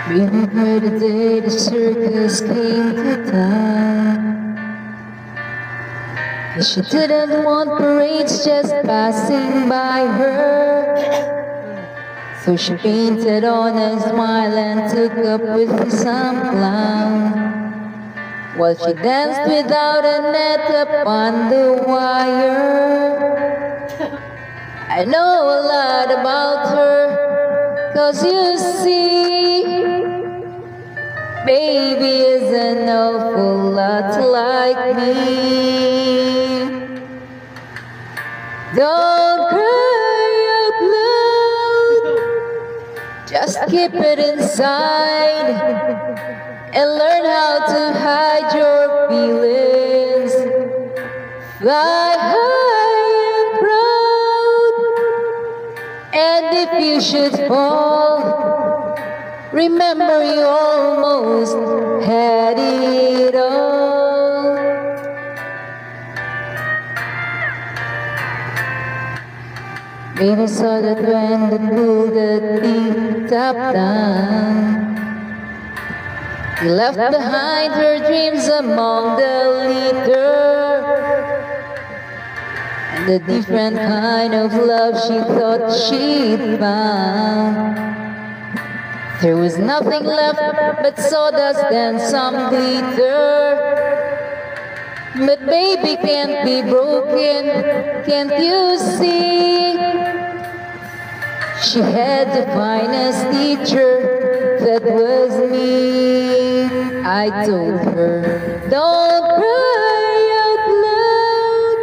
Remember the day the circus came to town. She didn't want parades just passing by her, so she painted on a smile and took up with some clown, while she danced without a net upon the wire. I know a lot about her, 'cause you see, baby is an awful lot like me. Don't cry out loud, just keep it inside and learn how to hide your feelings. Fly high and proud, and if you should fall, remember you almost had it all. Baby saw that when the pulled the T-top down, he left behind her dreams among the litter, and the different kind of love she thought she'd found. There was nothing left but sawdust and some glitter. But baby can't be broken, can't you see? She had the finest teacher, that was me. I told her, don't cry out loud,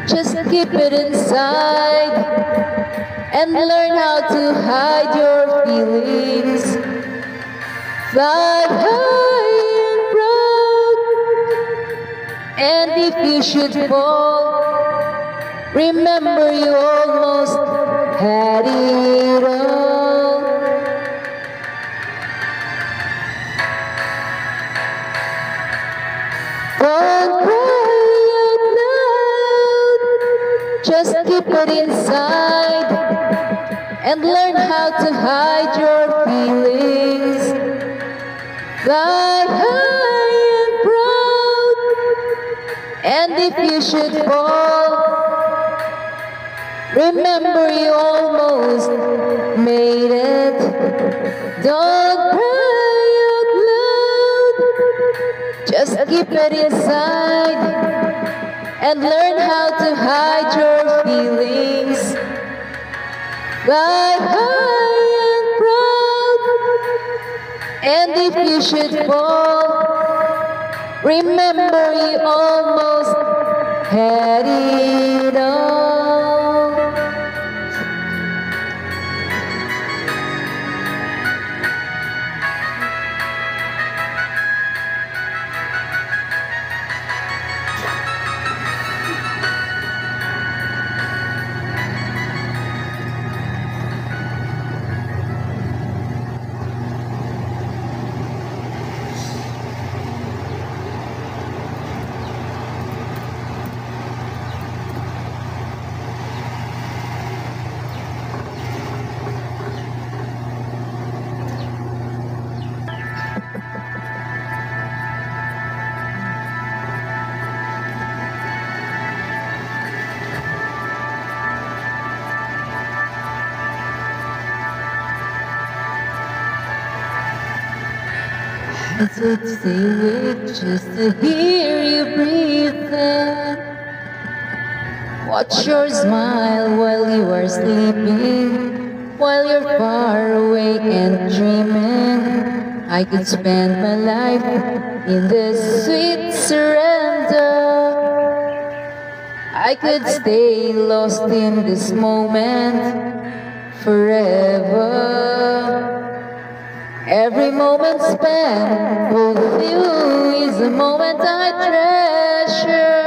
just keep it inside and learn how to hide your feelings. Fly high and proud, and if you should fall, remember you almost had it all. Don't cry out loud, just keep it inside and learn how to hide your feelings. Fly high and proud, and if you should fall, remember you almost made it. Don't cry out loud, just keep it inside and learn how to hide your feelings. Fly high and proud, and if you should fall, remember you almost had it all. I would stay awake just to hear you breathing. Watch your smile while you are sleeping, while you're far awake and dreaming. I could spend my life in this sweet surrender. I could stay lost in this moment forever. Every moment spent with you is a moment I treasure.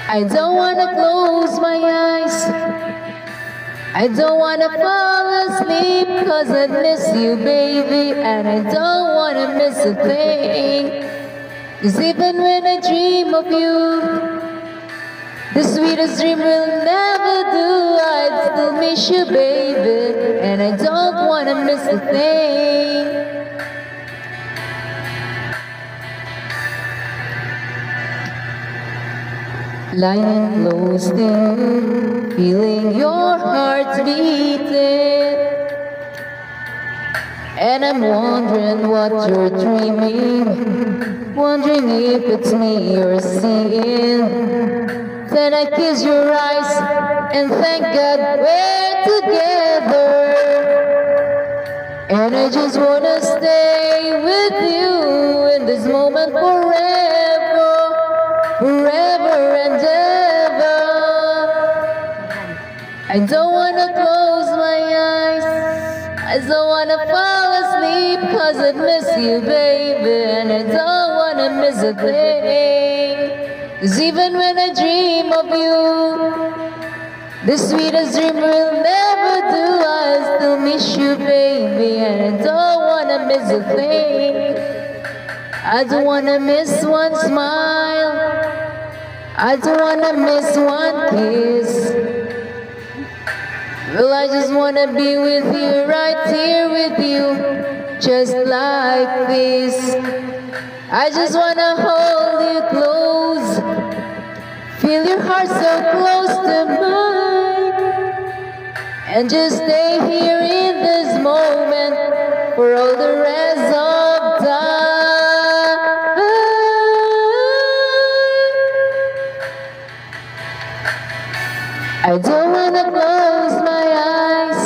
I don't wanna close my eyes, I don't wanna fall asleep, 'cause I miss you, baby, and I don't wanna miss a thing. 'Cause even when I dream of you, the sweetest dream will never do. I'd still miss you, baby, and I don't wanna miss a thing. Lying close to you, feeling your heart beating, and I'm wondering what you're dreaming, wondering if it's me you're seeing. Then I kiss your eyes and thank God we're together, and I just wanna stay with you in this moment forever, forever and ever. I don't wanna close my eyes, I don't wanna fall asleep, 'cause I miss you, baby, and I don't wanna miss a thing. 'Cause even when I dream of you, the sweetest dream will never do. I still miss you, baby, and I don't wanna miss a thing. I don't wanna miss one smile, I don't wanna miss one kiss. Well, I just wanna be with you, right here with you, just like this. I just wanna hold you close, feel your heart so close to mine, and just stay here in this moment for all the rest of time. I don't wanna close my eyes,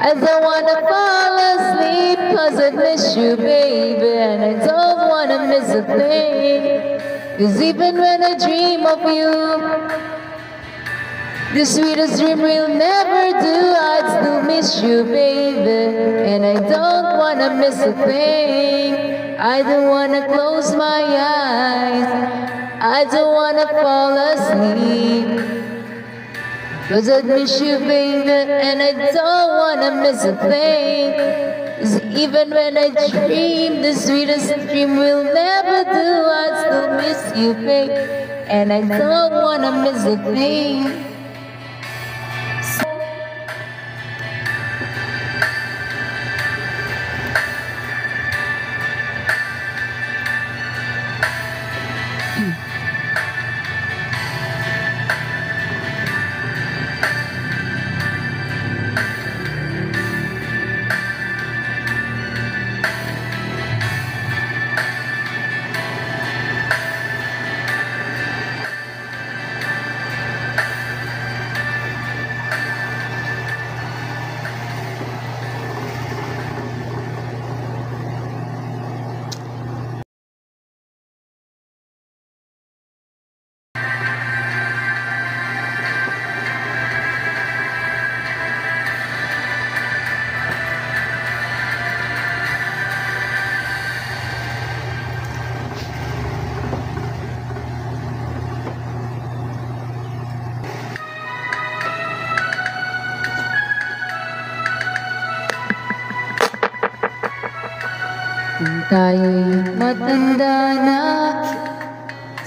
I don't wanna fall asleep, 'cause I miss you, baby, and I don't wanna miss a thing. 'Cause even when I dream of you, the sweetest dream will never do. I'd still miss you, baby, and I don't wanna miss a thing. I don't wanna close my eyes, I don't wanna fall asleep, 'cause I miss you, baby, and I don't wanna miss a thing. 'Cause even when I dream, the sweetest dream will never do. I still miss you, baby, and I don't wanna miss a thing. Kung tayo'y matanda na,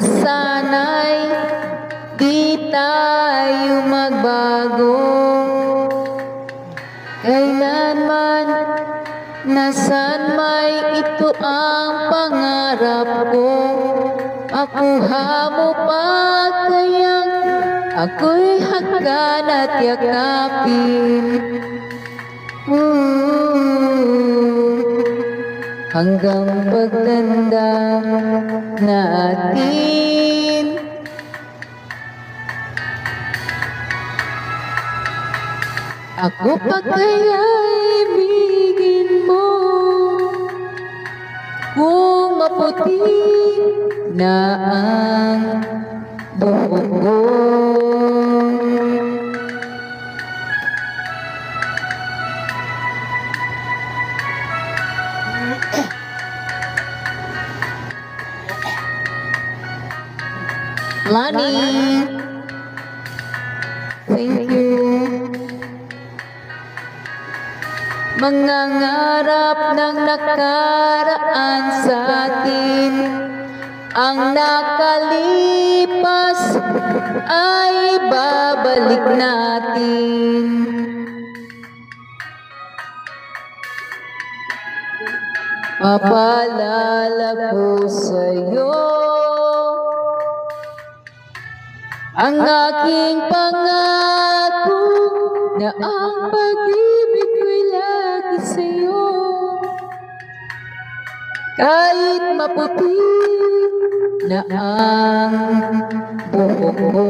sana'y di tayo magbago. Kailanman, nasan may ito ang pangarap ko. Makuha mo pa kayang ako'y hagan at yakapin. Hanggang pagtanda natin. Ako pa kaya ibigin mo kung maputi na ang buhok ko. Lani, thank you. Mangangarap ng nakaraan sa atin Ang nakalipas ay babalik natin. Papaalala ko sa'yo ang aking pangako na ang pag-ibig ko'y lagi sa'yo. Kahit maputi na ang buhok ko.